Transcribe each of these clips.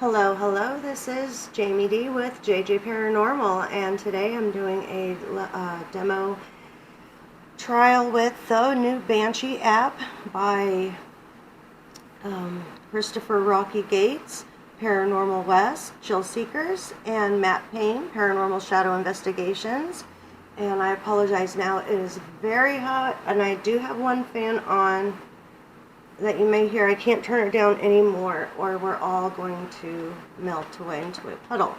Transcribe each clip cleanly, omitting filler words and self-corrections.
Hello, hello, this is Jamie D with JJ Paranormal, and today I'm doing a demo trial with the new Banshee app by Christopher Rocky Gates, Paranormal West, Chillseekers, and Matt Payne, Paranormal Shadow Investigations. And I apologize now, it is very hot, and I do have one fan on that you may hear. I can't turn it down anymore or we're all going to melt away into a puddle.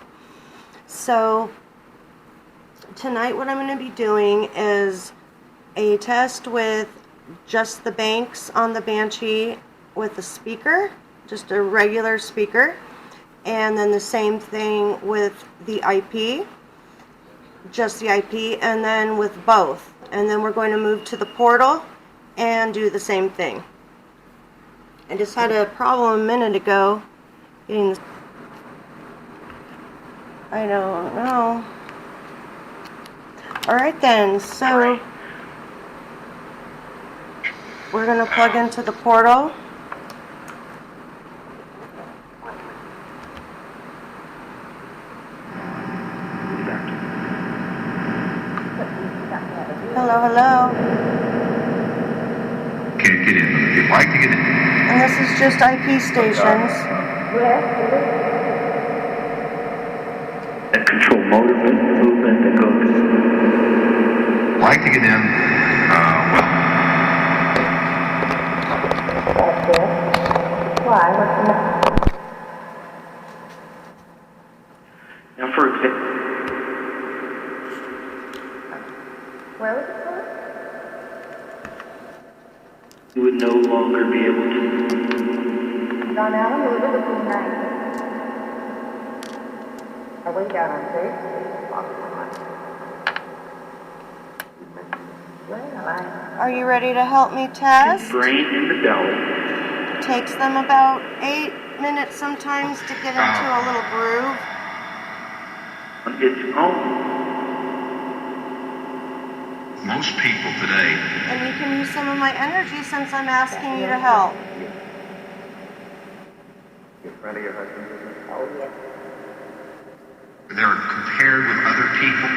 So tonight what I'm going to be doing is a test with just the banks on the Banshee with a speaker, just a regular speaker, and then the same thing with the IP, just the IP, and then with both. And then we're going to move to the portal and do the same thing. I just had a problem a minute ago getting this. I don't know. Alright then, so we're going to plug into the portal. Hello, hello. Can't get in. You'd like to get in. And this is just IP stations. That control motor movement that goes. Like to get in. Well. That's it. Why? What's the matter? Now, for example. Where was it from? You would no longer be able to. Don Allen, we were looking at. Are we down on Third Street? Well, Are you ready to help me test? Brain in the belly. Takes them about 8 minutes sometimes to get into a little groove. On its own. Most people today. And you can use some of my energy since I'm asking you to help. In front of your husband? oh yes. They're compared with other people.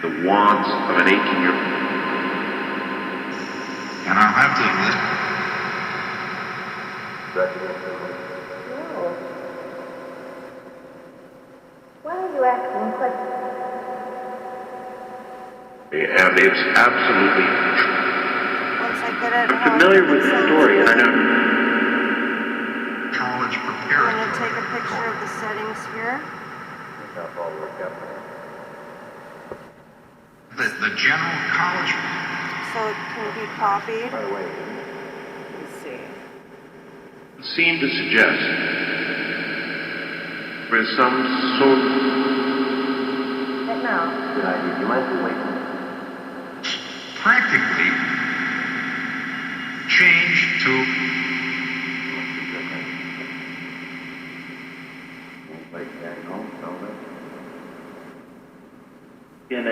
The wants of an 18-year-old. And I'll have to No. Why are you asking questions? And it's absolutely. Once I get it, I'm familiar with the story, and I know. college I'm going to preparatory. take a picture of the settings here. The general college. So it can be copied. Let's see. Seem to suggest there is some sort of. But no. Good idea. You might be waiting. Practically change to In a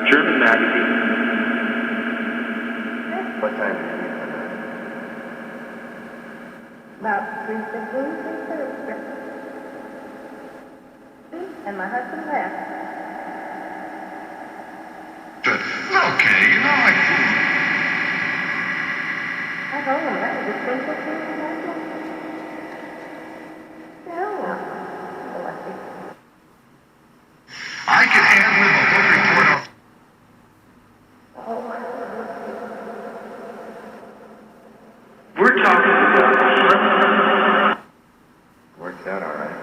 German magazine. What time? About 3:15, 3:30. And my husband left. okay, you know, like I told him that was a simple thing. No. Oh, I think. I could handle a whole report off. We're talking about. Works out all right.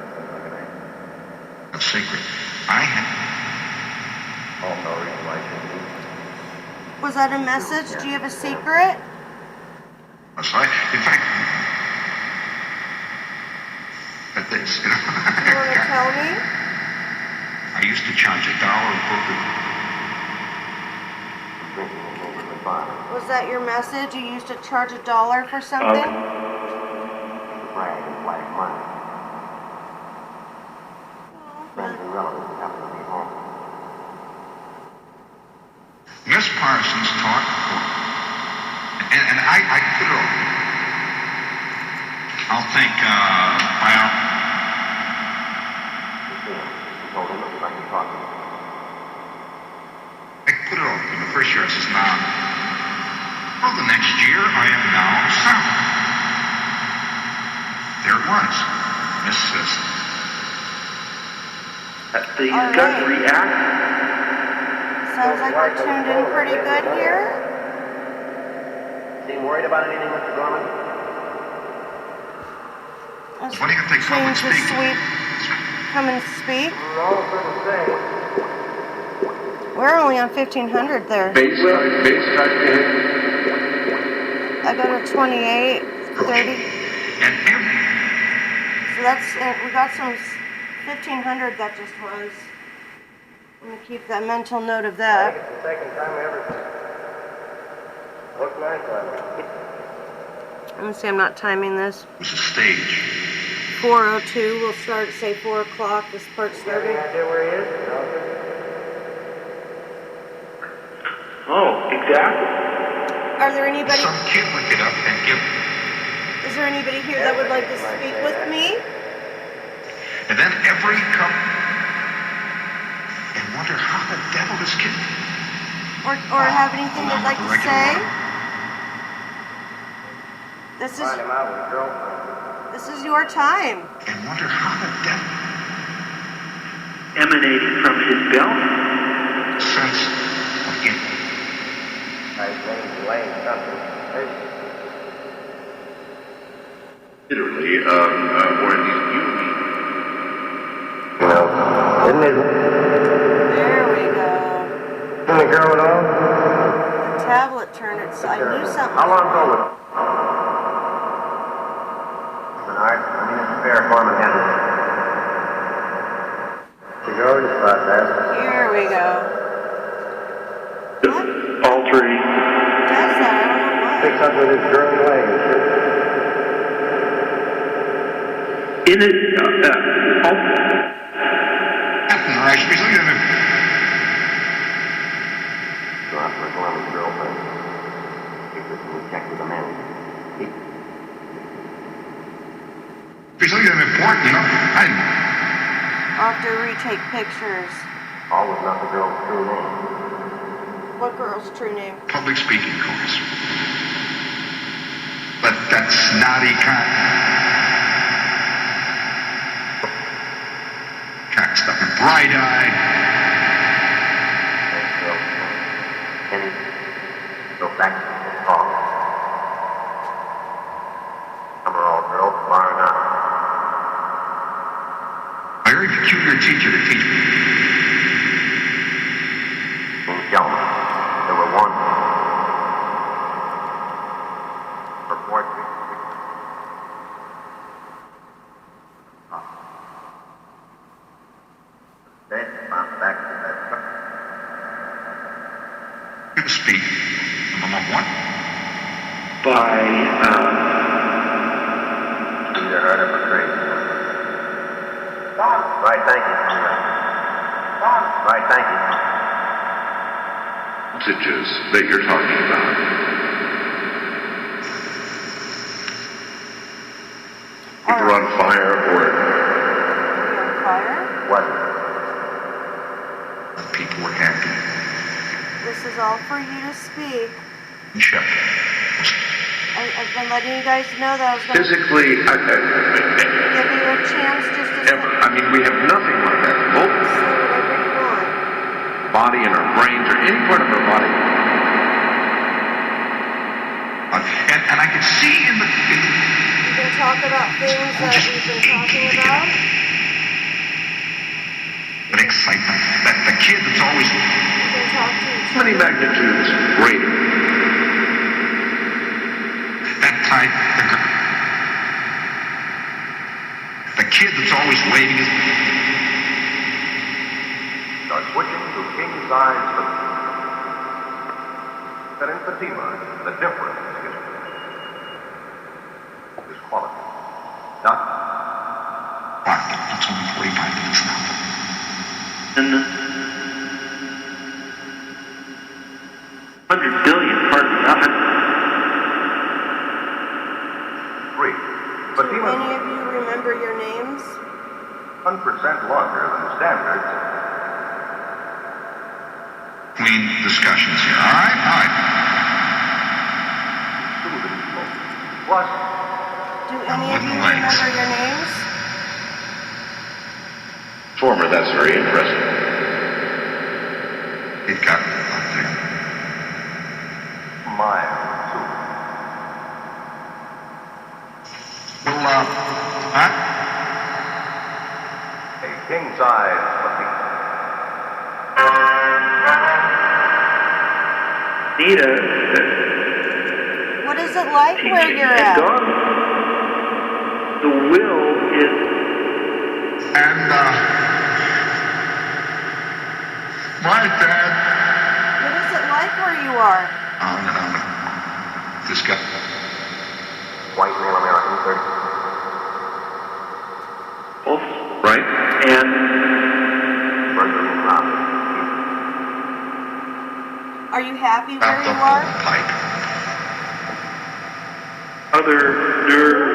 A secret. I had. Oh, no, you like Was that a message? Do you have a secret? In fact, at this, you know. Do you want to tell me? I used to charge $1 Was that your message? You used to charge $1 for something? Miss Parsons taught, and I put it I'll think, Told him it was like you talking. I put it on in the first year. I says, now, for the next year, I am now sound. There it was. Miss says, The All gut right. react. Sounds like we're tuned in pretty good here. Seem worried about anything, Mr. Gorman? Let's what do you think public change the speaking? sweep. Come and speak. All couldn't say. We're only on 1500 there. Base type thing. I go to 28, 30. And every, So that's it. We got some 1500 that just was. I'm going to keep that mental note of I that. think it's the second time we ever looked nice on it. Let me see, I'm not timing this. it was a stage. 4:02. We'll start at say 4 o'clock. This part's You got any starting. idea where he is? Oh, exactly. Are there anybody? Some kid would get up and give, Is there anybody here that would like to speak with me? and then every couple, and wonder how the devil this kid, Or have anything they'd like to say? This Find is him out with his girlfriend. this is your time. and wonder how the devil Emanating from his belly. sense of it. He's laying something. Hey. Literally, or at least you mean. You know, isn't it? There we go. Isn't the girl at all? The tablet turned it. So I knew something. How long ago was it? Bernard, I mean, it's fair Foreman has it. To go, just about that. Here we go. What Altering. does that? I don't know Fix up with his girl's leg and shit. In it, Captain Rice, please look at him. Go out for a go on with his girlfriend. Take this and check with the men. Please look at him important, you know. I'll have to retake pictures. All was not the girl's true name. What girl's true name? Public speaking course. But that snotty cocksucker, bright-eyed. Thanks, girl. Kenny, go back and talk. Some are all girls, bar none. A very peculiar teacher to teach me. Named Gelman. There were one. For poetry. Then bounce back to that truck. To speak. Number one. by, Either heard of a crazy. Right, thank you. Right, thank you. Messages that you're talking about. Either on fire or On fire? Wasn't. People were happy. This is all for you to speak. Check. I've been letting you guys know that I was going to physically, give you a chance just to ever. I mean, we have nothing like that. Both say whatever you want. body and our brains or any part of our body. And I could see in the You can talk about things that we've been talking about. an excitement that the kid that's always You can talk to each Many other. magnitudes greater. that type the kid that's always waving his Start switching to king size for that in Fatima, the difference is quality. Not clock. It's only 45 minutes now. and 100 billion parts of it. free. Fatima 1% longer than standard. Between discussions here. All right, all right. Plus, Do any of you remember your names? former, that's very interesting. It got up there. Mild, Well, huh? too. A king size petite. Nita, What is it like where you're at? gone. The will is And, my dad. What is it like where you are? This guy. White male American, 30. pulse, right? And Burglary and robbery. Are you happy About where the you are? pipe. other nerve.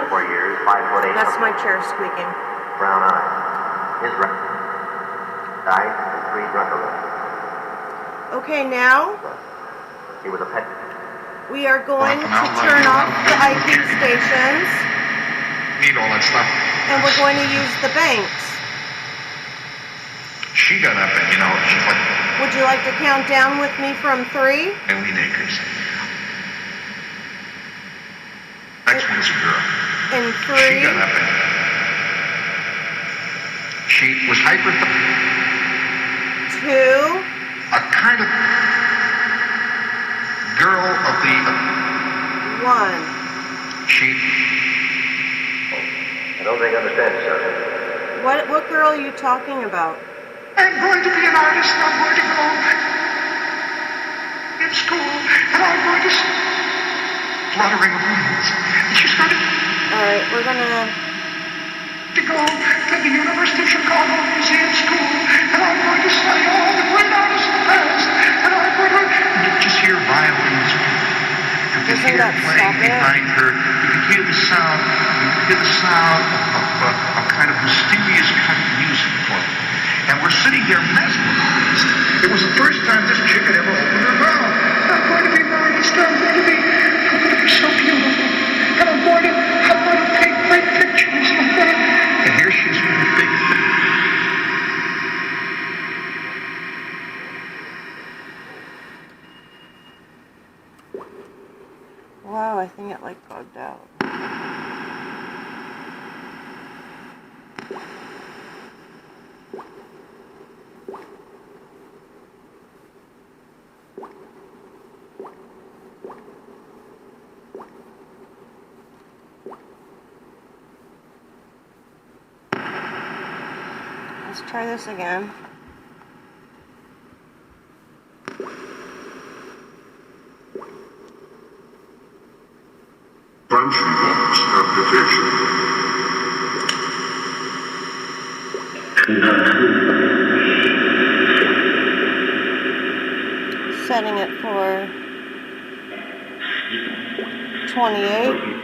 4 years, 5'8". That's my chair squeaking. Brown eyes. His record. Died from 3 drug arrests. Okay, now He was a pet. we are going to turn off the IP stations Need all that stuff. and we're going to use the banks. She got up and, she's like, Would you like to count down with me from 3? million acres. Next one was a girl. In She got 3, up and she was hyper, 2, a kind of girl of the, 1. she, I don't think I understand you, sir. What girl are you talking about? I'm going to be an artist and I'm going to go in school and I'm going to fluttering of wings. And she started Alright, we're gonna... to go to the University of Chicago Museum School and I'm going to study all the great artists of the past and I'm going to you could just hear violins. You could Doesn't hear that playing stop it? behind her. You could hear the sound. You could hear the sound of kind of mysterious kind of music playing. And we're sitting there mesmerized. It was the first time this chick had ever opened her mouth. I'm going to be an artist. I'm going to be so beautiful. And I'm going to paint great pictures. And here she is with a big. Wow, I think it like bugged out. Let's try this again. Banshee box application. Setting it for 28.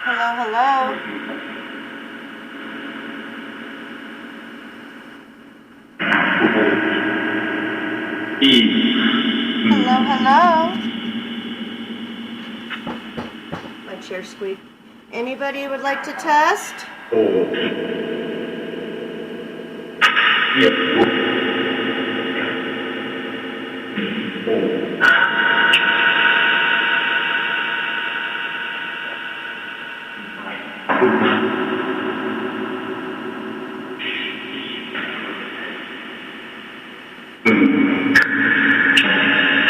Hello, hello. Hello, hello. My chair squeaked. Anybody would like to test?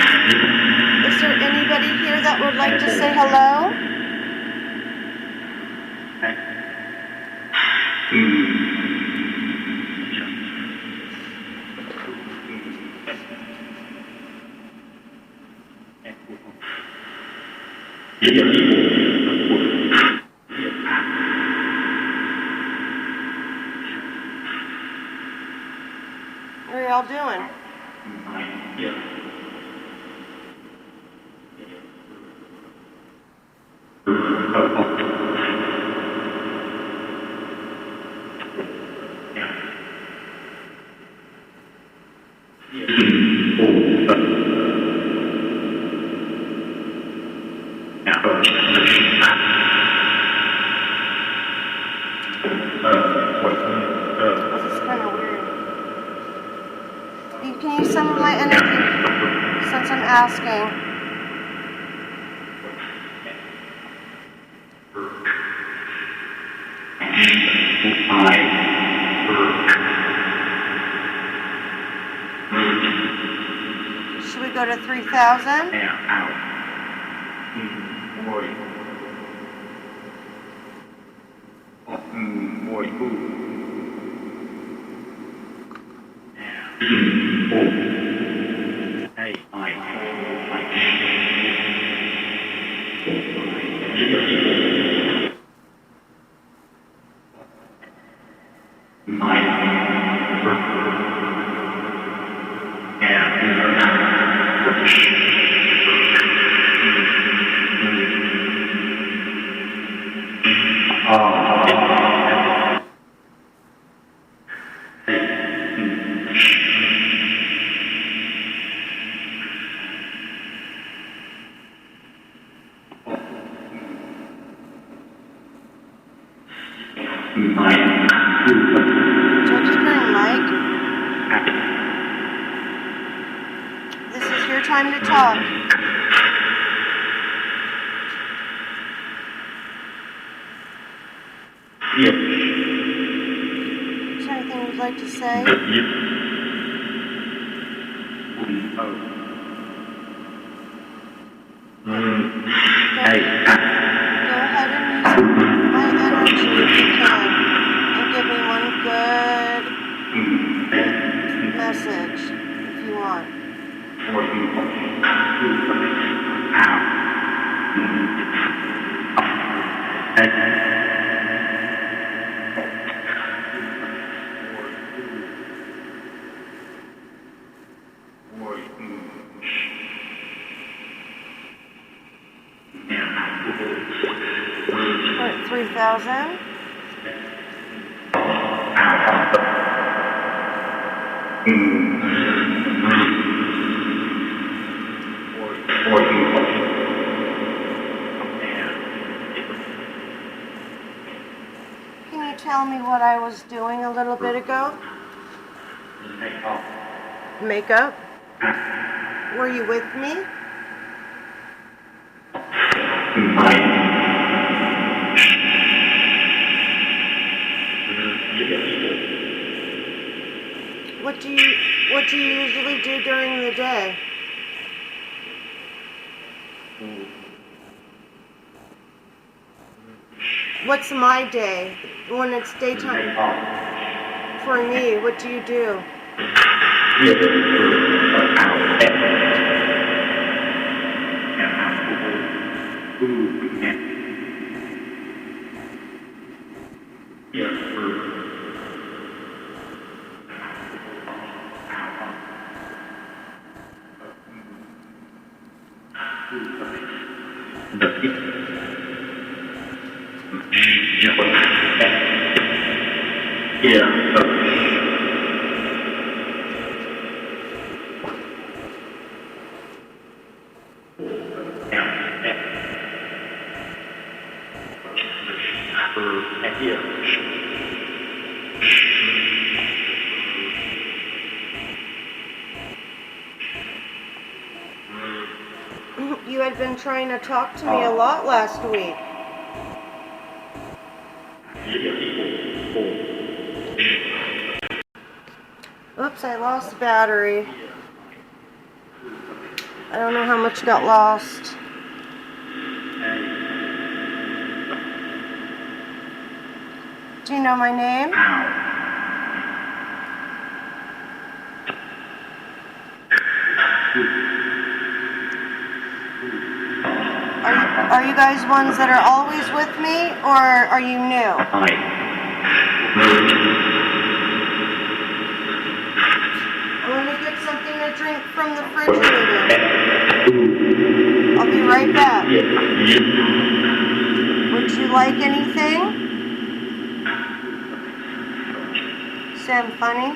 Is there anybody here that would like to say hello? asking. Should we go to 3,000? Do I keep hearing Mike? This is your time to talk. Is there anything you'd like to say? Go ahead and use my energy if you can, and give me one good message if you want. We're at 3,000. Can you tell me what I was doing a little bit ago? Makeup? Were you with me? What do you usually do during the day? What's my day when it's daytime? For me, what do you do? You had been trying to talk to me a lot last week. Oops, I lost battery. I don't know how much got lost. Do you know my name? Are you guys ones that are always with me, or are you new? I want to get something to drink from the refrigerator. I'll be right back. Would you like anything? Say I'm funny?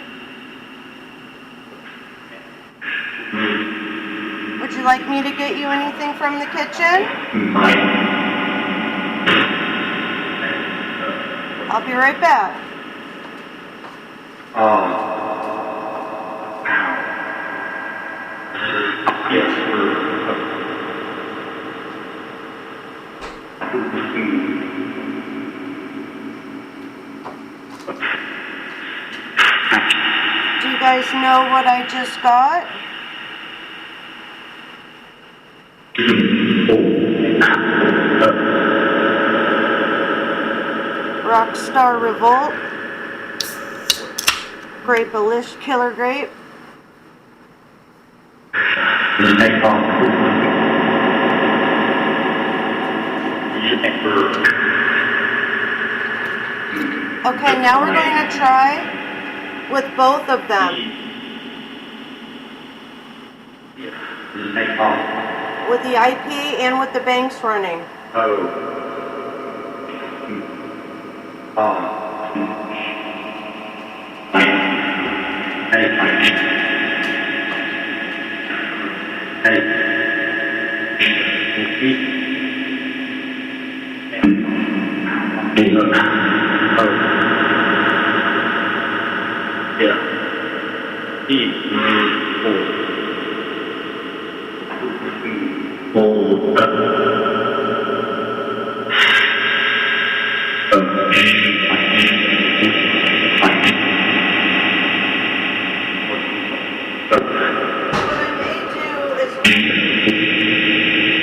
Would you like me to get you anything from the kitchen? I'll be right back. Yes. guys know what I just got? Rockstar Revolt. Grape Alish Killer Grape. Okay, now we're going to try with both of them. With the IP and with the banks running.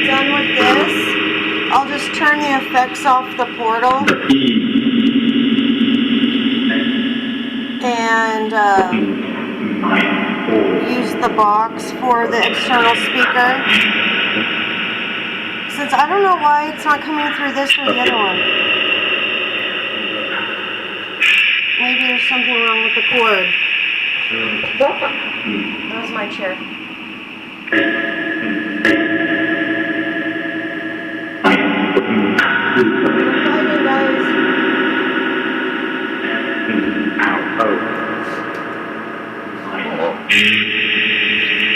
Done with this, I'll just turn the effects off the portal and use the box for the external speaker. Since I don't know why it's not coming through this or the other one. Maybe there's something wrong with the cord. That was my chair.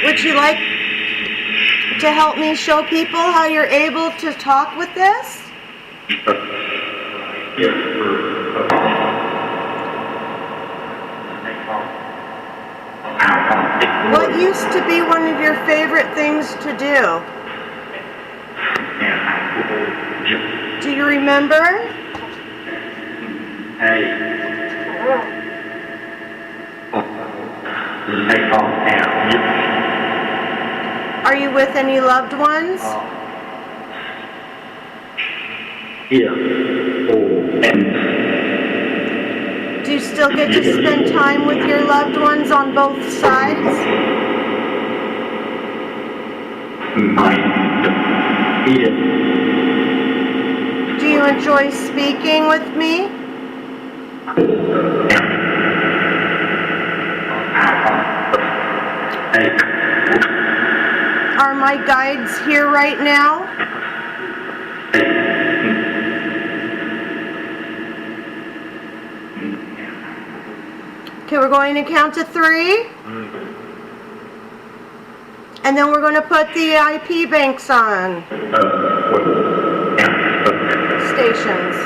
Would you like to help me show people how you're able to talk with this? What used to be one of your favorite things to do? Do you remember? Are you with any loved ones? Do you still get to spend time with your loved ones on both sides? Do you enjoy speaking with me? Are my guides here right now? Okay, we're going to count to 3. And then we're going to put the IP banks on. Stations.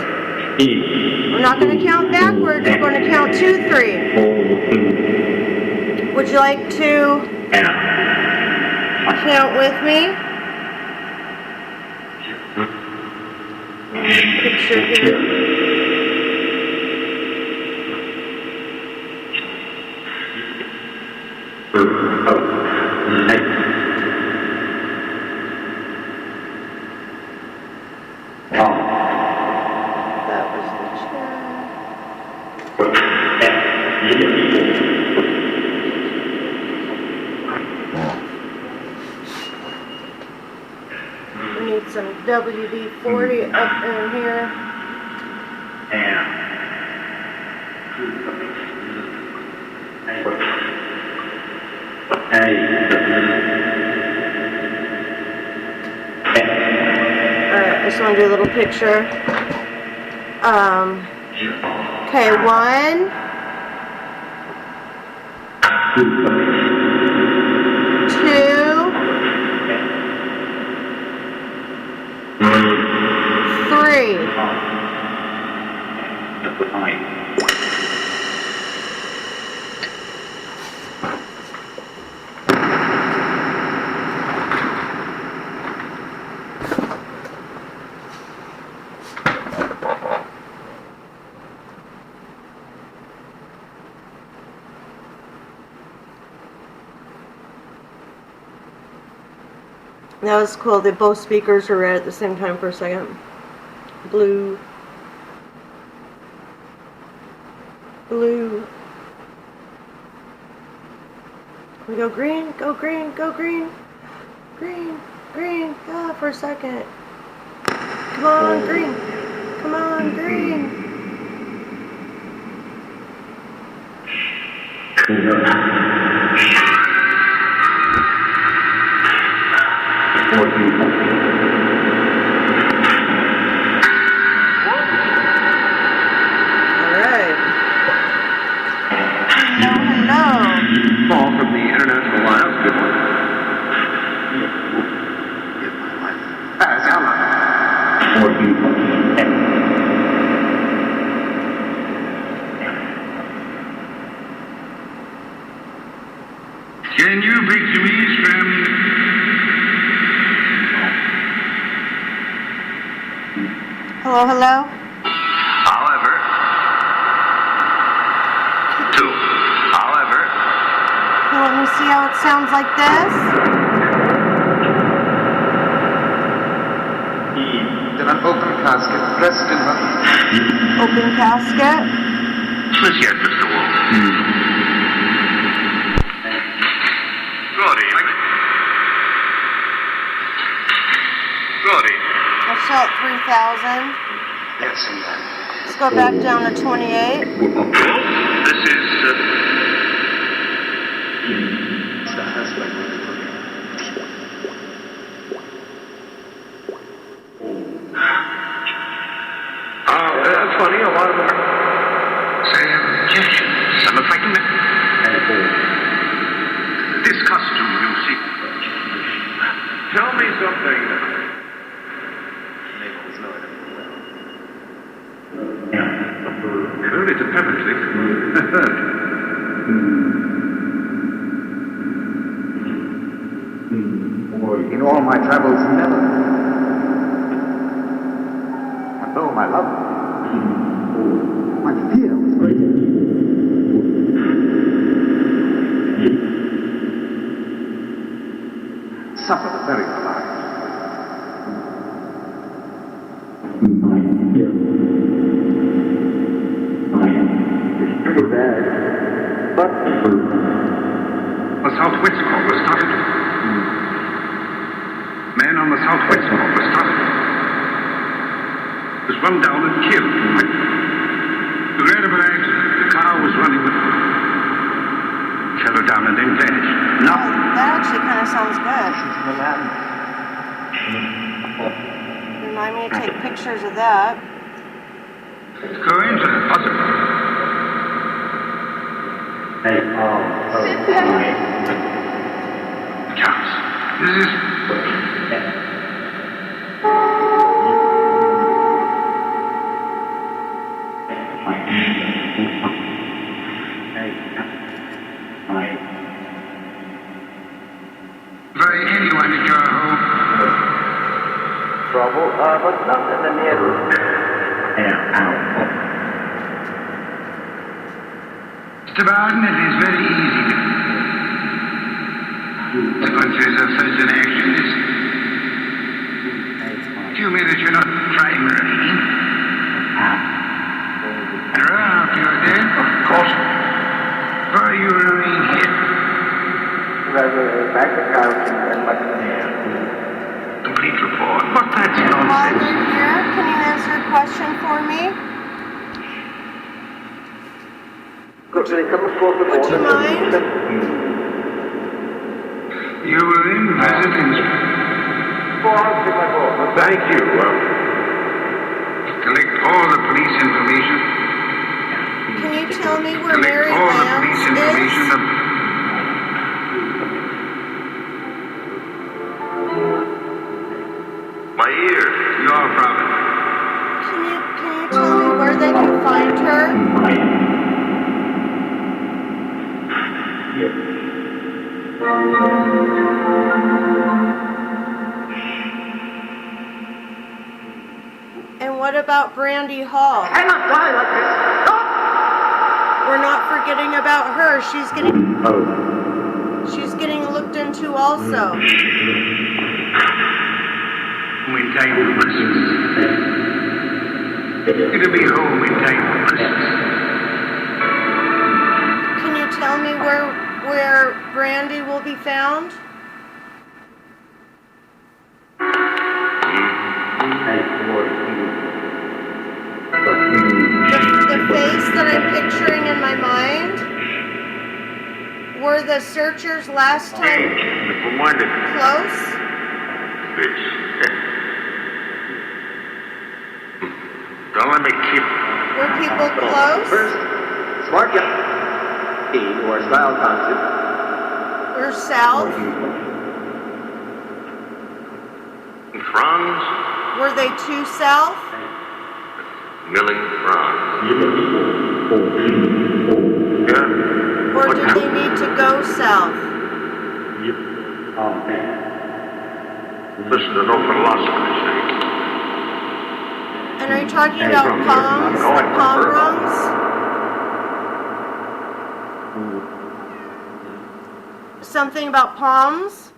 We're not going to count backwards, we're going to count 2, 3. Would you like to count with me? Picture here. That was the chair. We need some WD-40 up in here. Alright, I just want to do a little picture. Okay, 1, 2, 3. That was cool. That both speakers were red at the same time for a second. Blue. Blue. We go green, go green, go green. Green, green, ah, for a second. Come on, green. Come on, green. Alright. Hello. Call from the International Alliance. Good one. Can you picture me scrambling? Hello, hello. However, Here, let me see how it sounds like this. An open casket pressed in her. Open casket. let's get Mr. Wolf. Roddy. Let's sell it 3,000. Yes, indeed. Let's go back down to 28. This is, It's the husband. That's funny. A lot of them are. say, objection. Some are frightened. This costume, you see. Tell me something. Well, it's apparently. In all my travels, never. And though my love, my fear was great. Suffered a very life. It's pretty bad. But The southwest corner started. Man on the southwest corner started. Was run down and killed. The random accident. The car was running with. Fell her down and then vanished. Nothing. That actually kind of sounds good. from the land. Remind me to take pictures of that. Coincidence, possible. Chance. This is. Very anyone at your home. Trouble, but nothing in the Mr. Barton, it is very easy to. The consequences of such an action is. Tell me that you're not primary. Ralph, you're dead? Of course. Why you remain here? bank account and like Complete report. But that's While nonsense. you're here, can you answer a question for me? Would Would you mind? You were in residence. Thank you. Collect all the police information. Can you tell me where Collect Mary all the police Lambs information. is? My ear. Your problem. Can you tell me where they can find her? And what about Brandy Hall? Cannot die like this. Stop! We're not forgetting about her. She's getting looked into also. home in time for Christmas. You're to be home in time for Christmas. Can you tell me where Brandy will be found? The face that I'm picturing in my mind, were the searchers last time close? Don't let me keep... Were people close? First, smart young or style concept. Or south? Franz? Were they too south? Milling Franz. Yeah? Or did they need to go south? Listen to no philosophy, see? And are you talking about palms? The palm rungs? Something about palms?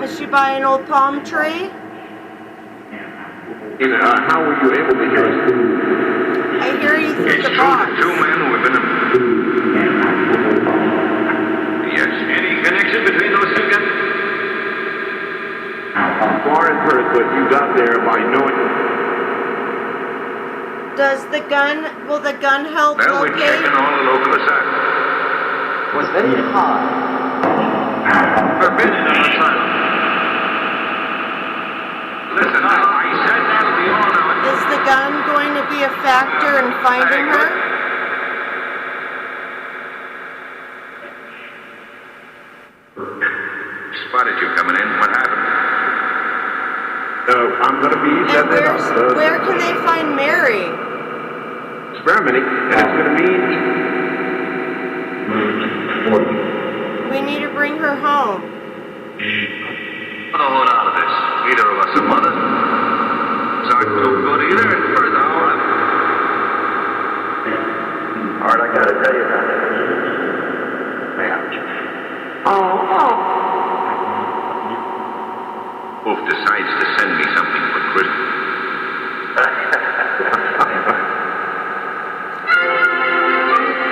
Is she by an old palm tree? How were you able to hear us? I hear you through It's the true box. that two men who have been... Yes. Any connection between those two guys? Far and first, but you got there by knowing... Will the gun help Well, we're locate? checking all the local asylums. Was very hard. Forbidden an asylum. Listen, I said that'll be all now. Is the gun going to be a factor in finding her? Spotted you coming in. What happened? I'm going to be And where can they find Mary? experimenting, and it's going to mean... We need to bring her home. Put a hold out of this. Neither of us are mothers. Aren't too good either, and further, all right. Art, I gotta tell you about it. Wolf decides to send me something for Christmas.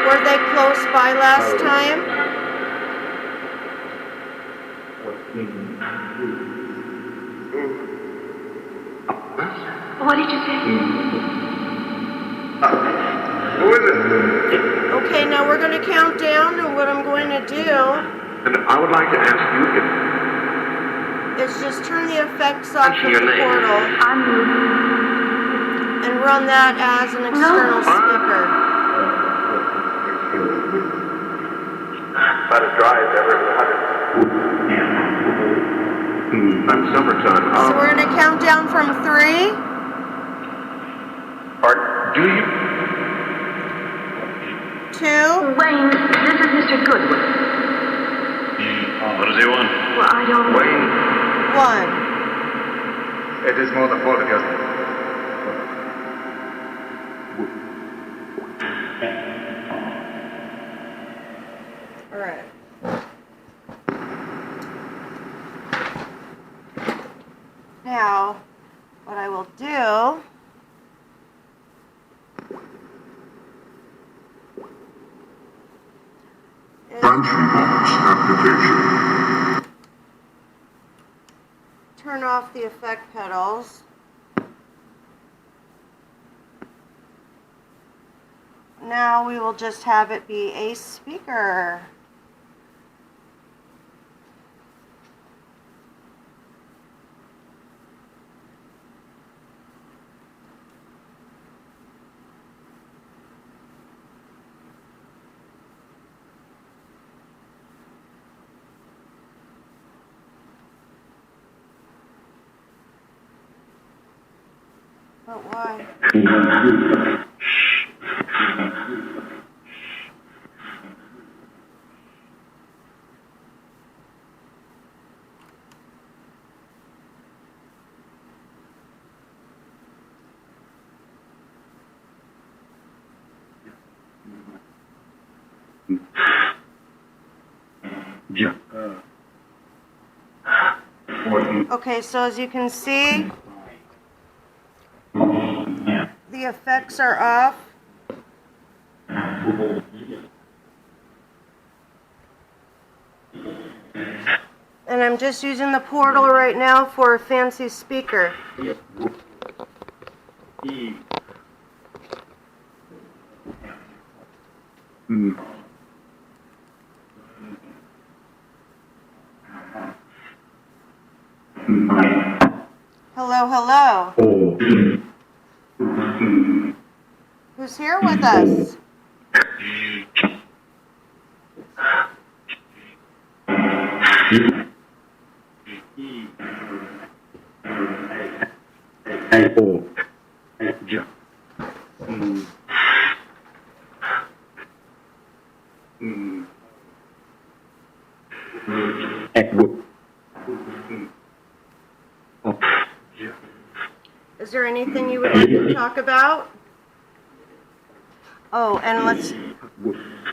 Were they close by last time? What did you say? Who is it? Okay, now we're going to count down, and what I'm going to do And I would like to ask you if... is just turn the effects off Mention of your the name. portal I'm and run that as an external speaker. About as dry as ever in the 100. I'm summertime. So we're going to count down from 3. Art, Do you... 2. Wayne, this is Mr. Goodwin. What does he want? Well, I don't... Wayne? 1. It is more the fault of yours. All right. Now, what I will do is turn off the effect pedals. Now we will just have it be a speaker. But why? Okay, so as you can see, the effects are off. And I'm just using the portal right now for a fancy speaker. Hello, hello. Who's here with us? Is there anything you would like to talk about? Oh, and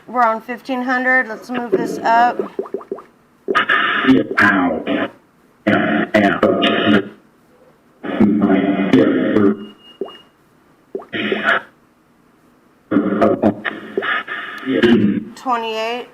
we're on 1500. Let's move this up. $28.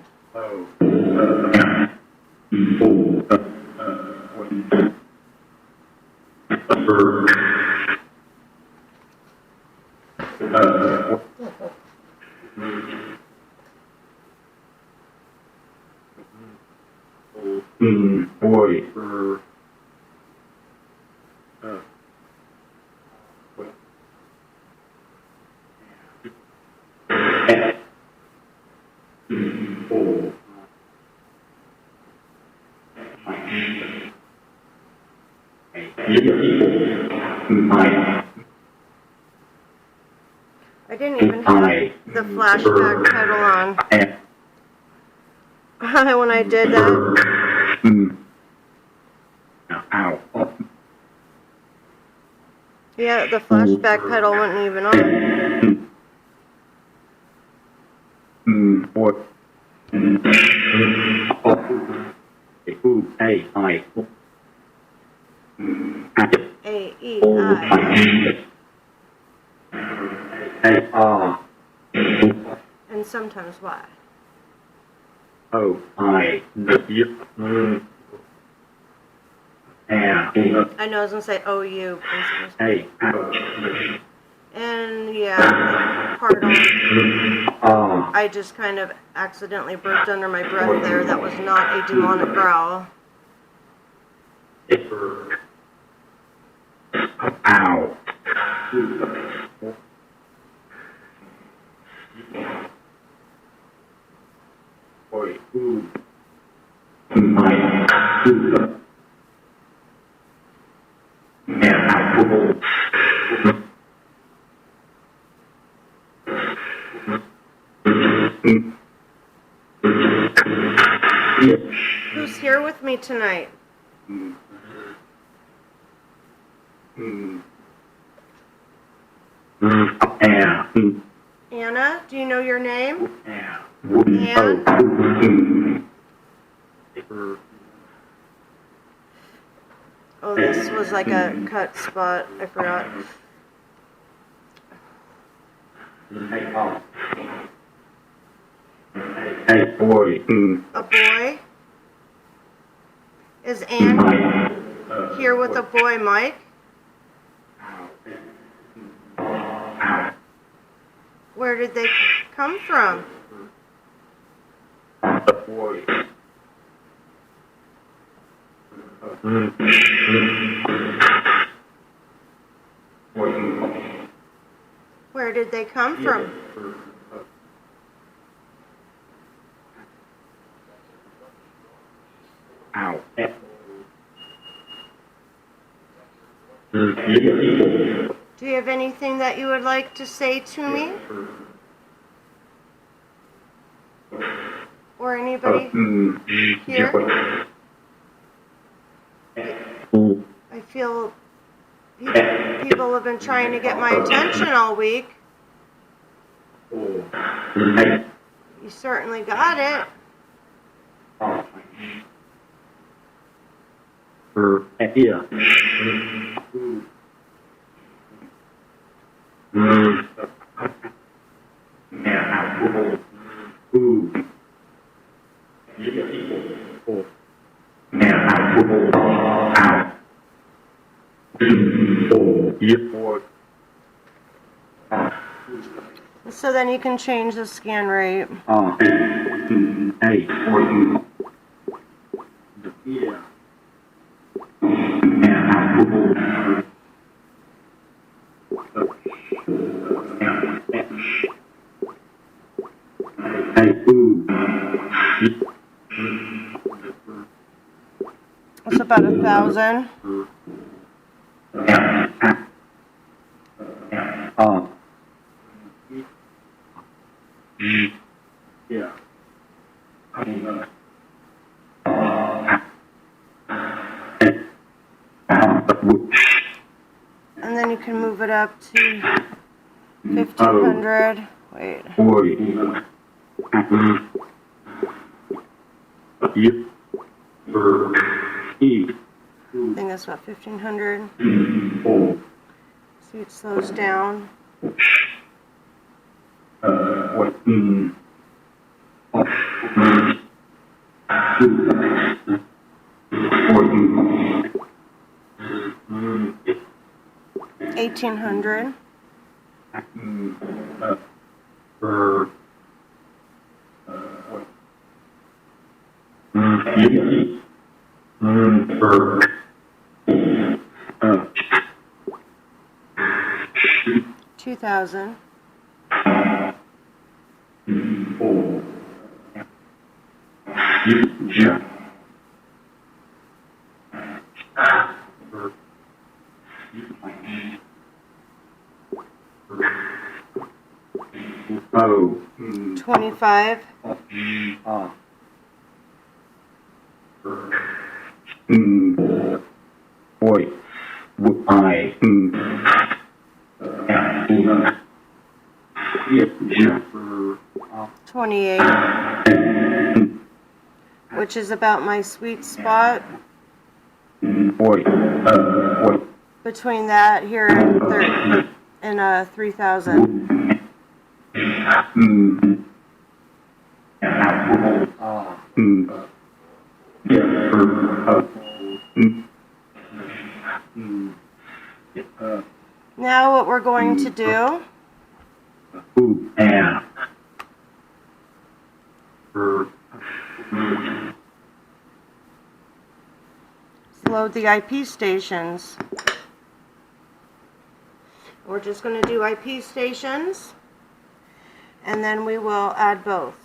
I didn't even have the flashback pedal on when I did that. Yeah, the flashback pedal wasn't even on. A-E-I. And sometimes Y. I know I was going to say O-U. And yeah, pardon. I just kind of accidentally burped under my breath there. That was not a demonic growl. Who's here with me tonight? Anna, do you know your name? Anne? Oh, this was like a cut spot. I forgot. A boy? Is Anne here with a boy, Mike? Where did they come from? Where did they come from? Do you have anything that you would like to say to me? Or anybody here? I feel people have been trying to get my attention all week. You certainly got it. Here. So then you can change the scan rate. It's about 1,000. Yeah. And then you can move it up to 1,500. Wait. I think that's about 1,500. See, it slows down. $1,800. $2,000. Oh. 25. Boy, I 28. Which is about my sweet spot. boy, Between that here and 3,000. Now what we're going to do is load the IP stations. We're just going to do IP stations, and then we will add both.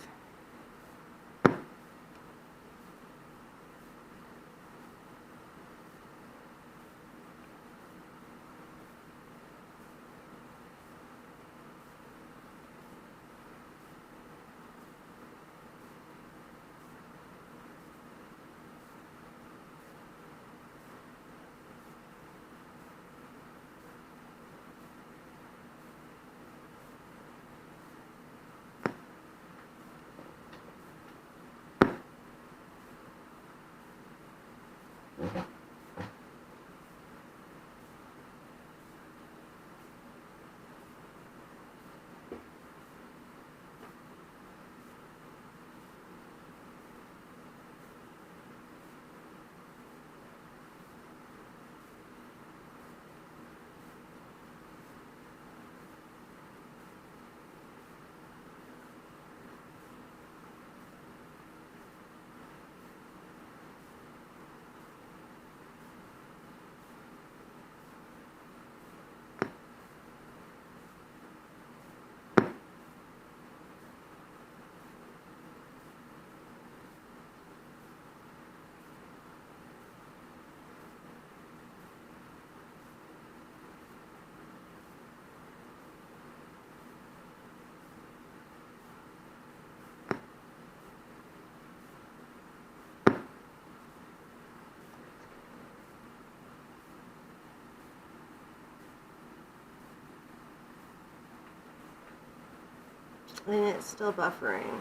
And it's still buffering.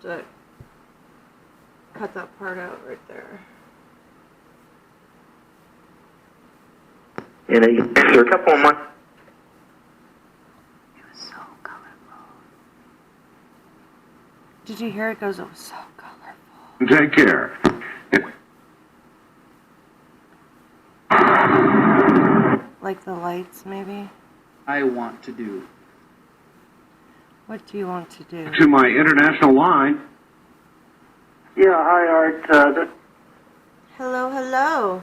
have to cut that part out right there. In a couple of months. It was so colorful. Did you hear it goes, it was so colorful. Take care. Like the lights, maybe? I want to do. What do you want to do? To my international line. Yeah, hi, Art. Hello, hello.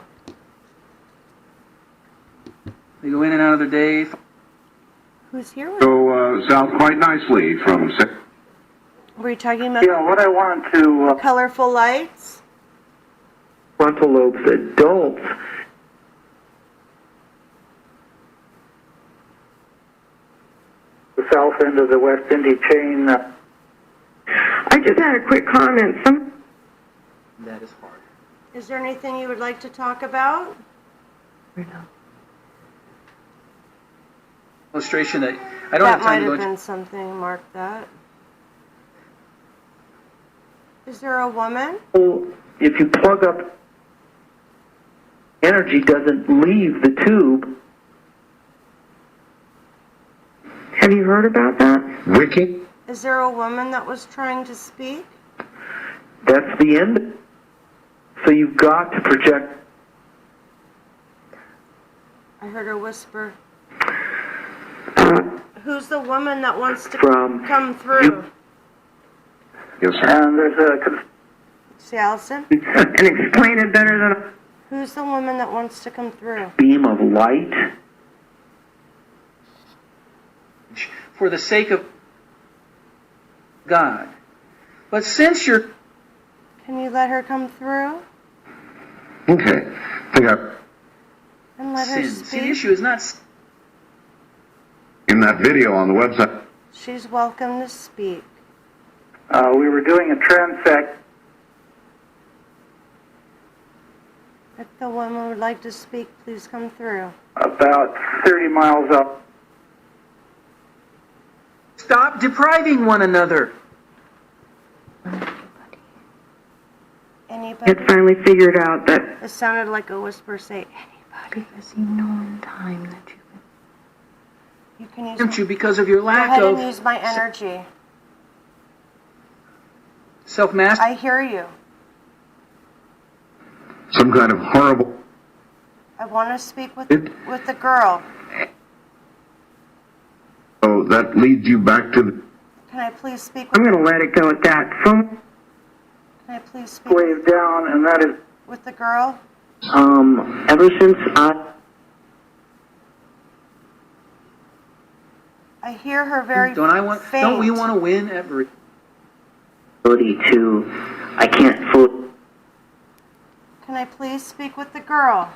They go in and out of their day. Who's here with Go south quite nicely from... Were you talking about Yeah, what I wanted to... colorful lights? frontal lobes adults. The south end of the West Indy chain. I just had a quick comment. That is hard. Is there anything you would like to talk about? Illustration that I don't That have might time to go have into. been something, mark that. Is there a woman? If you plug up, energy doesn't leave the tube. Have you heard about that? Wiki? Is there a woman that was trying to speak? That's the end. So you've got to project. I heard her whisper. Who's the woman that wants to From come through? Yes, sir. And there's a... See, Allison? and explain it better than a Who's the woman that wants to come through? beam of light. For the sake of God. But since you're... Can you let her come through Okay. I got and let her sin. See, the speak? issue is not... in that video on the website. She's welcome to speak. We were doing a transect. If the woman would like to speak, please come through. About 30 miles up. Stop depriving one another. Anybody? Had finally figured out that It sounded like a whisper. Say anybody. Because you know in time that You can use. Tempt you because of your Go lack ahead of and use my energy. self-mastery. I hear you. Some kind of horrible... I want to speak with the girl. Oh, that leads you back to the... Can I please speak with? I'm going to let it go at that. Some Can I please speak wave down, and that is with the girl? ever since I hear her very faint. Don't we want to win every... ability to, I can't fully. Can I please speak with the girl?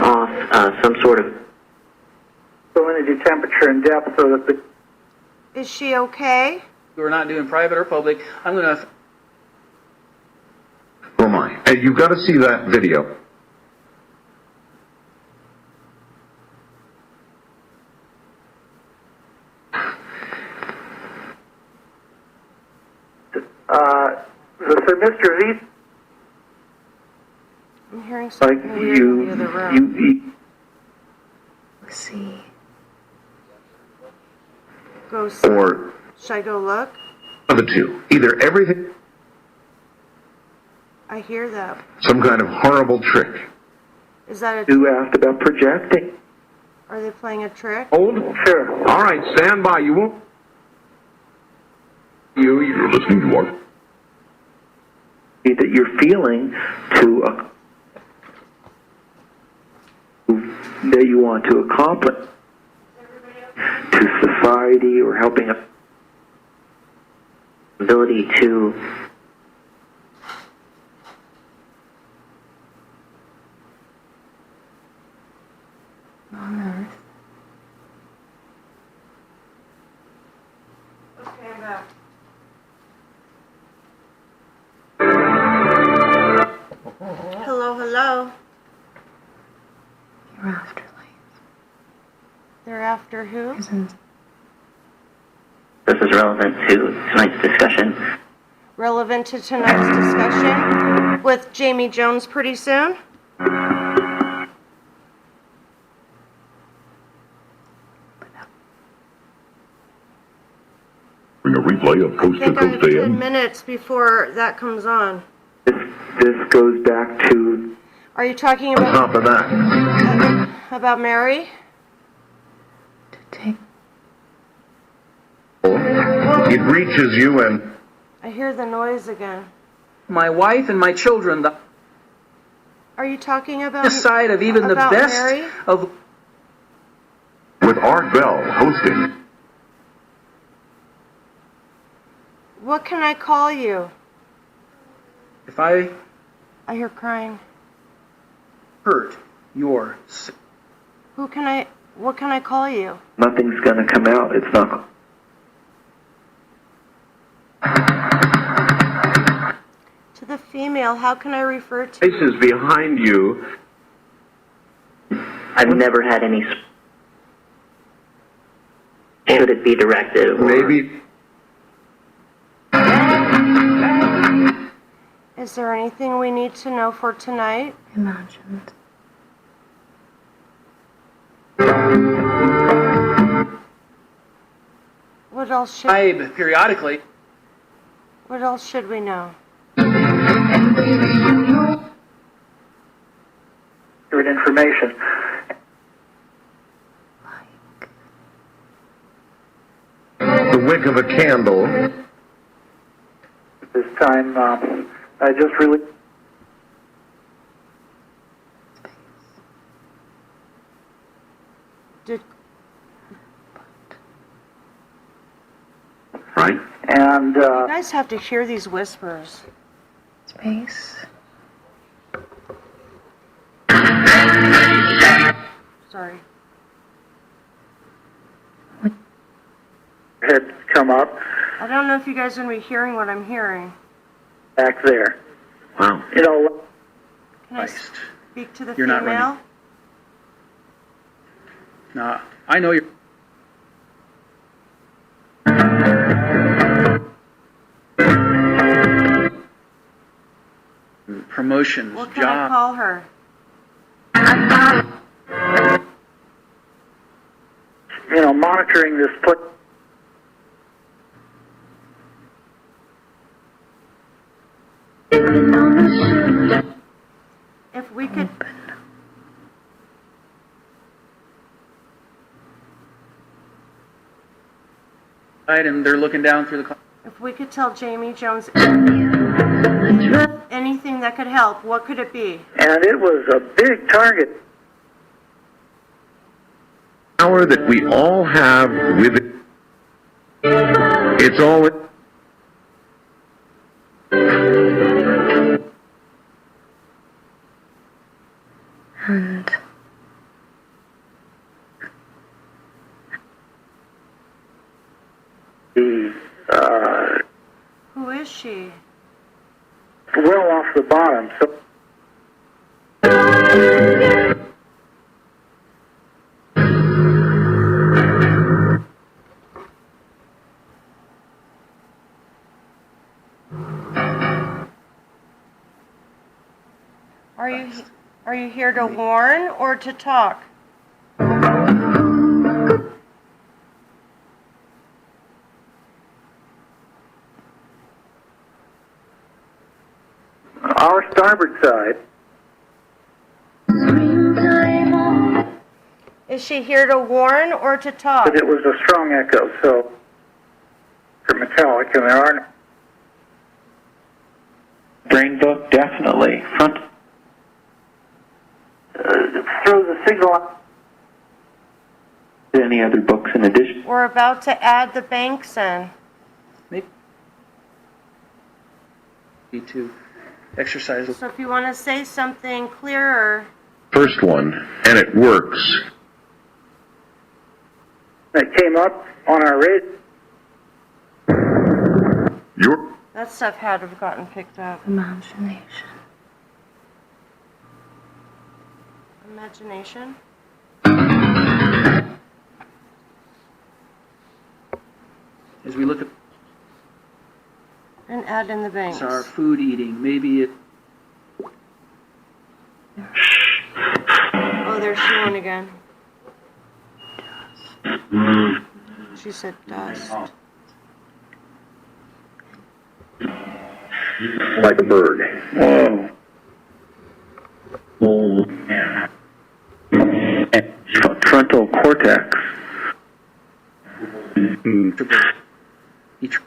Off some sort of salinity, temperature, and depth, so that the Is she okay? We're not doing private or public. I'm going to... Oh my. Hey, you've got to see that video. the thermistor V. I'm hearing Like something weird in the other room. you see. Go see. Or Should I go look? one of the two. Either everything... I hear that. some kind of horrible trick. Is that a? you asked about projecting. Are they playing a trick? Hold. Sure. All right, stand by. You won't... You're listening to what? That you're feeling to that you want to accomplish to society or helping a ability to On Earth. Okay, I'm back. Hello, hello. Your afterlife. They're after who? Isn't as was relevant to tonight's discussion. Relevant to tonight's discussion with Jamie Jones pretty soon. Bring a replay of Coast I to think I have Coast 10 AM. minutes before that comes on. This goes back to Are you talking On top about of that, Mary? it reaches you and I hear the noise again. my wife and my children, the Are you talking about side of even the about best Mary? of. with Art Bell hosting. What can I call you? If I I hear crying. hurt your. What can I call you? nothing's going to come out. It's not. To the female, how can I refer to Faces behind you. I've never had any. Should it be directed? Or Maybe. Is there anything we need to know for tonight? Imagined. What else should Vibe periodically. What else should we know? Good information. The wick of a candle. This time, I just really. Did Right? And you guys have to hear these whispers? Space. Sorry. had come up I don't know if you guys are going to be hearing what I'm hearing. back there. Wow. You know, Can I Christ. speak to the You're not female? running. No, I know you're. Promotions, What can I job. call her? you know, monitoring this place. If we could Right, and they're looking down through the. if we could tell Jamie Jones anything that could help, what could it be? And it was a big target. Power that we all have with it. It's all. And Who is she? Well off the bottom. So Are you here to warn or to talk? our starboard side. Is she here to warn or to talk? But it was a strong echo, so metallic, and there are brain book, definitely. Front. throws a signal. Any other books in addition? We're about to add the banks in. Maybe need to exercise. So if you want to say something clearer, First one, and it works. That came up on our radio. that stuff had to have gotten picked up. imagination. we look at And add in the banks. our food eating, maybe it. Oh, there's she one again. She said dust. Like a bird. Whoa. Frontal cortex. Each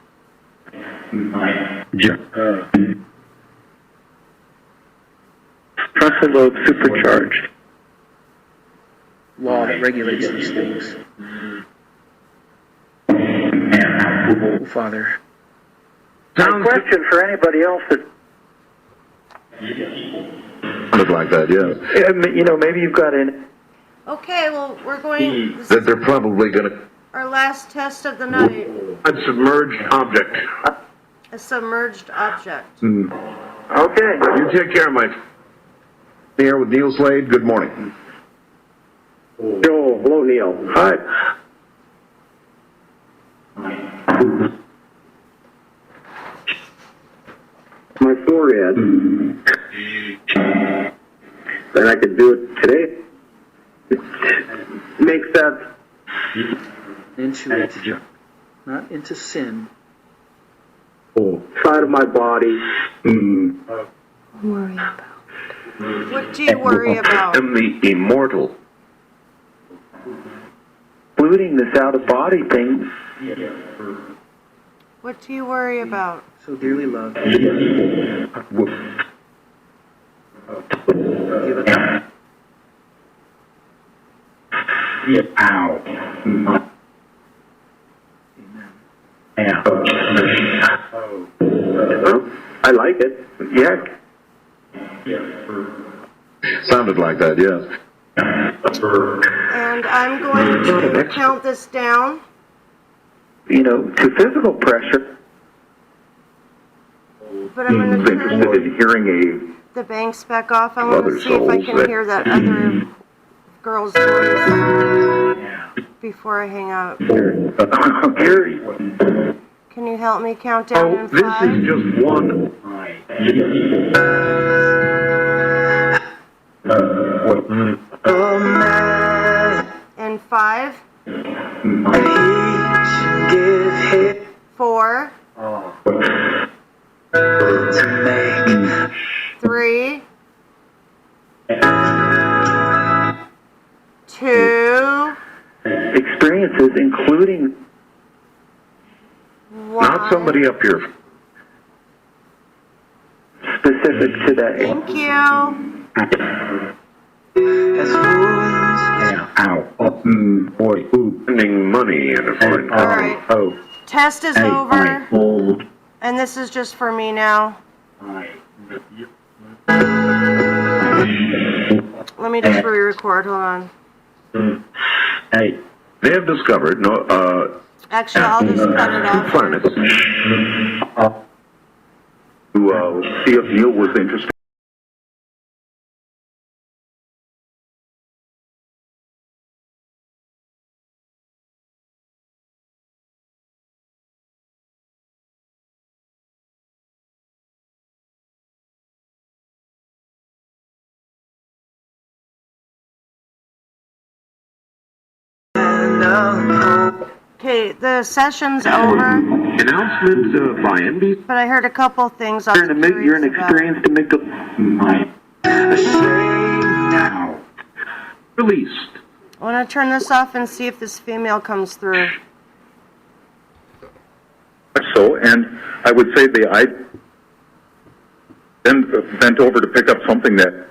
Frontal lobe supercharged. law that regulates these things. Oh, Father. My question for anybody else that Look like that, yes. maybe you've got an. Okay, well, we're going. This That is they're probably going to... our last test of the night. A submerged object. A submerged object. Okay. You take care, Mike. Here with Neil Slade. Good morning. Joel, hello, Neil. Hi. My forehead. And I could do it today. It makes that Into it. Not into sin. side of my body. Worry about. What do you worry about? And the immortal. Including this out of body thing. What do you worry about? So dearly loved. Give it. Ow. I like it. Yeah. Sounded like that, yes. And I'm going to count this down. To physical pressure. But I'm going to turn in hearing the banks back off. I want to Other see if I souls can that- hear that other girl's voice before I hang up. Can you help me count down in This 5? is just one. In 5, 4, 3, 2, experiences, including 1. Not somebody up here. specific today. Thank you. Ow. Boy, spending money in a foreign All country. right. Oh. Test is over. And this is just for me now. Let me just re-record. Hold on. Hey. They have discovered Actually, I'll just cut it two off. planets. To see if Neil was interested. Okay, the session's over, Announcement by NBC. but I heard a couple things I was You're an curious about. experienced amigo. Now. Released. I want to turn this off and see if this female comes through. So, and I would say I then bent over to pick up something that.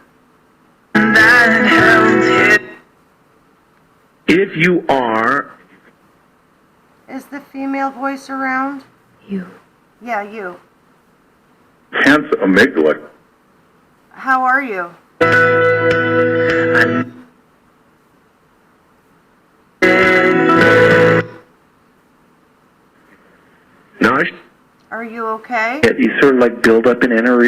If you are... Is the female voice around? You. Yeah, you. Hence amygdala. How are you? Nosh? Are you okay? You sort of like build up an inner.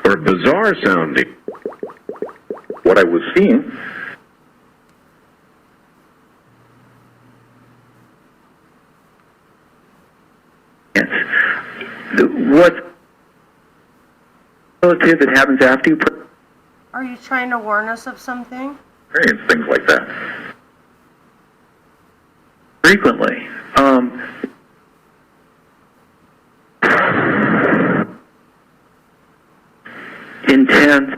Or bizarre sounding. What I was seeing. experience. What's relative that happens after you Are you trying to warn us of something? experience things like that. frequently? Intense,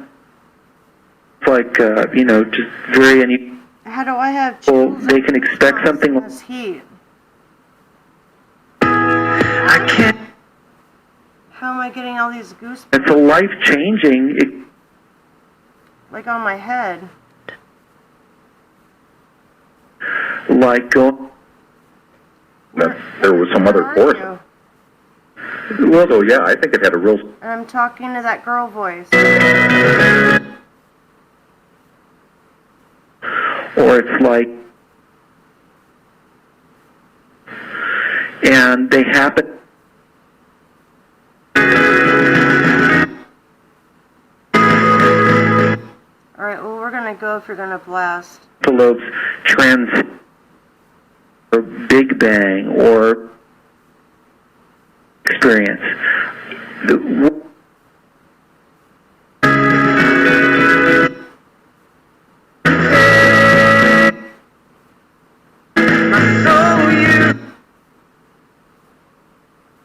like, just very unusual. How do I have chills? They can expect something in this heat. I can't. How am I getting all these goosebumps? It's a life-changing. Like on my head. Like going. There was some other force. Well, so yeah, I think it had a real. And I'm talking to that girl voice. Or it's like, and they happen. Alright, well, we're gonna go if you're gonna blast. Envelopes trans or Big Bang or experience.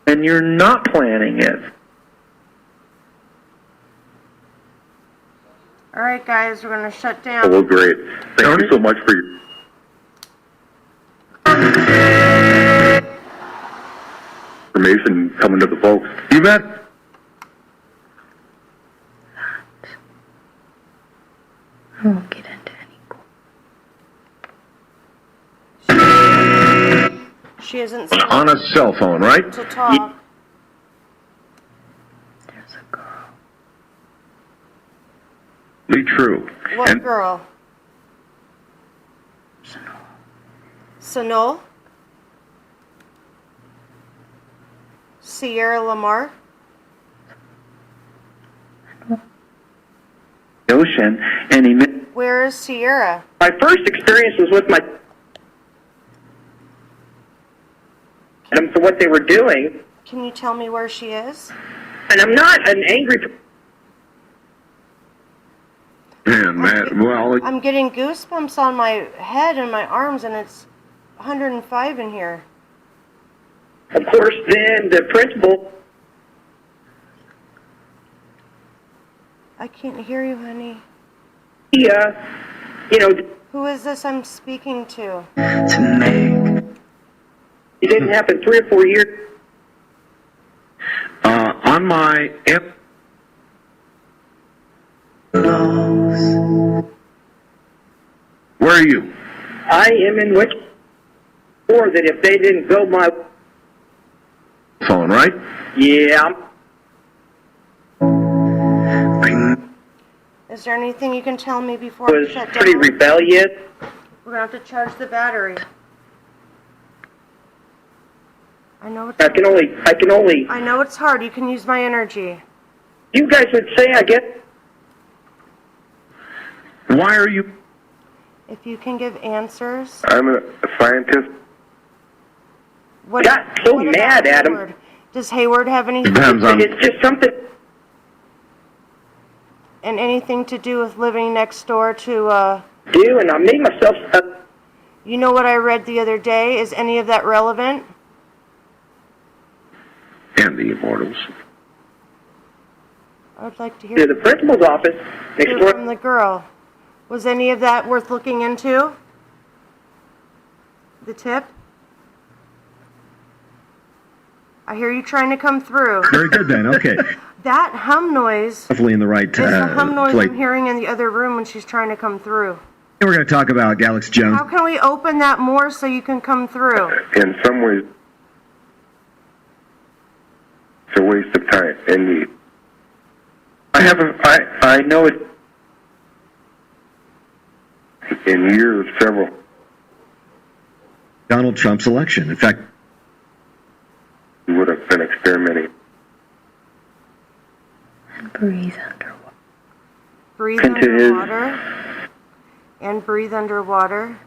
And you're not planning it. Alright, guys, we're gonna shut down. Oh, well, great. Thank you so much for your information coming to the folks. You bet. I won't get into any. She isn't On a cell phone, right? to talk. There's a girl. Be true. What And girl? Sonol? Sierra Lamar? Ocean, and he. Where is Sierra? My first experience was with my for what they were doing, Can you tell me where she is? and I'm not an angry. man, well, I'm getting goosebumps on my head and my arms, and it's 105 in here. Of course, then the principal. I can't hear you, honey. He, Who is this I'm speaking to? it didn't happen 3 or 4 years. on my where are you? I am in which, or that if they didn't go my Phone, right? yeah. Is there anything you can tell me before Was I shut pretty down? rebellious. We're gonna have to charge the battery. I know it's I can only. I know it's hard. You can use my energy. You guys would say, I guess. Why are you? If you can give answers. I'm a scientist. What, Got so what about mad at him. Hayward? Does Hayward have anything Depends on. It's just something. and anything to do with living next door to Do, and I made myself. you know what I read the other day? Is any of that relevant? And the Immortals. I would like to hear To the principal's office next hear door. from the girl. Was any of that worth looking into? The tip? I hear you trying to come through. Very good, then. Okay. That hum noise Definitely in the right is the hum noise place. I'm hearing in the other room when she's trying to come through. We're going to talk about Alex Jones. How can we open that more so you can come through? In some ways, it's a waste of time. And I know it. in years, several. Donald Trump's election. In fact, We would have been experimenting. Breathe underwater. Breathe Into his- underwater. And breathe underwater.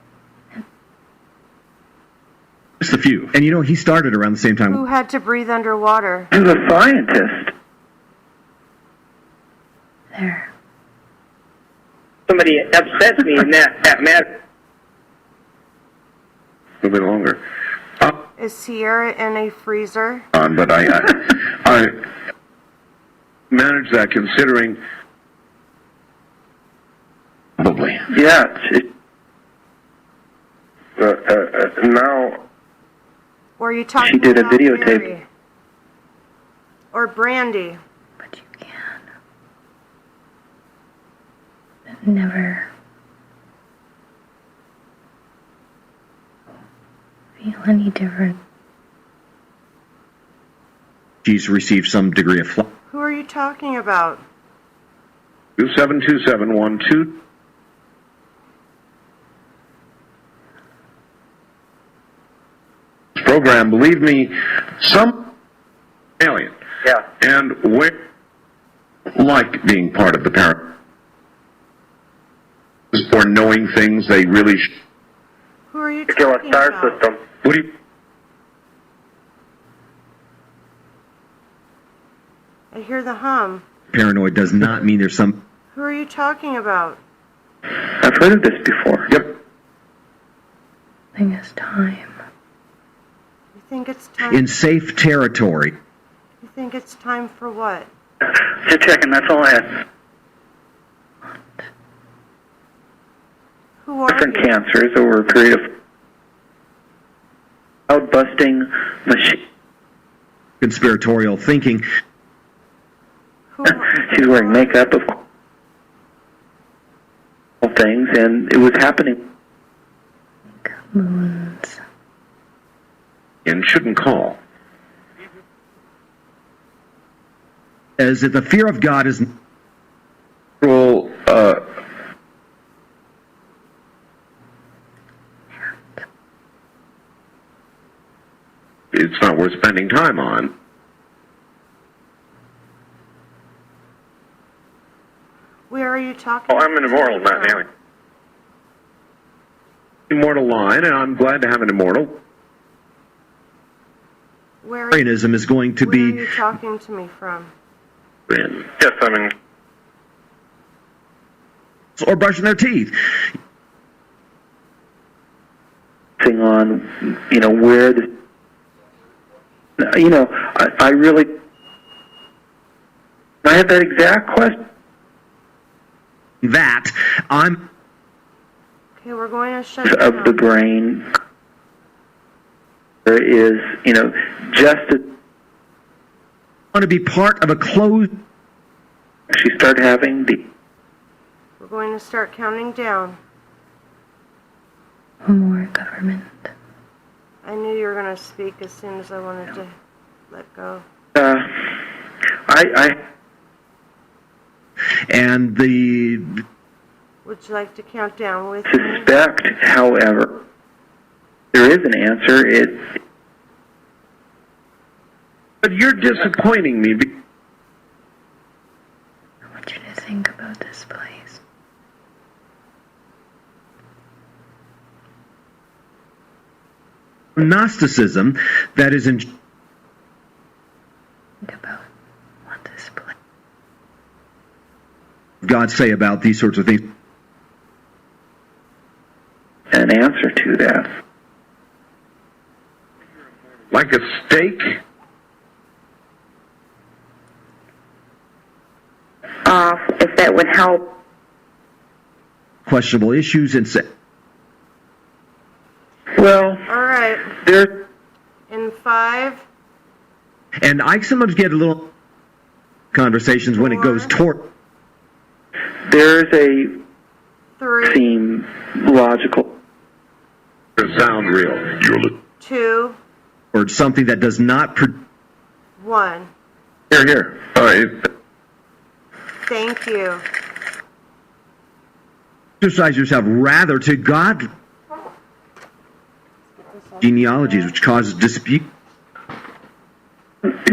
Just a few. And he started around the same time. Who had to breathe underwater? He was a scientist. There. Somebody upsets me in that matter. A little bit longer. Is Sierra in a freezer? But I manage that considering probably. Yeah. Now, Or are you talking She did a about videotape. Mary? Or Brandy? But you can. But never feel any different. She's received some degree of flight. Who are you talking about? 272712. Program, believe me, some alien. Yeah. And we like being part of the Paranormal. Or knowing things they really Who are you Kill a talking star about? system. What do you... I hear the hum. Paranoid does not mean there's some. Who are you talking about? I've heard of this before. Yep. I think it's time. You think it's time? In safe territory. You think it's time for what? Just checking, that's all I had. Who are Different you? cancers over a period of cloud-busting machine. Conspiratorial thinking. Who, She's wearing makeup, of course, things, and it was happening. Moons. And shouldn't call. As if the fear of God is. Well, it's not worth spending time on. Where are you talking? oh, I'm an immortal, not an alien. Immortal line, and I'm glad to have an immortal. Where are Arianism is going to where are be. you talking to me from? Yes, I'm in. Or brushing their teeth. On, where the, I really, I had that exact question. That I'm. Okay, we're going to shut Of down. the brain, there is, just as Want to be part of a closed. she started having the We're going to start counting down. More government. I knew you were going to speak as soon as I wanted to let go. I And the. Would you like to count down with me? suspect, however, there is an answer. But you're disappointing me. I want you to think about this place. Gnosticism that is in. Think about what this place. God say about these sorts of things. An answer to that. Like a steak? If that would help. Questionable issues and say. Well, All right. there. In 5, And I sometimes get a little conversations when it goes toward. There's a 3, seem logical. Sound real. You're 2, Or something that does not. 1. here. Thank you. Exercise yourself rather to God. Genealogies, which causes dispute. It's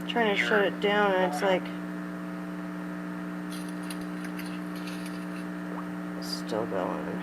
Trying to shut it down, and it's like still going.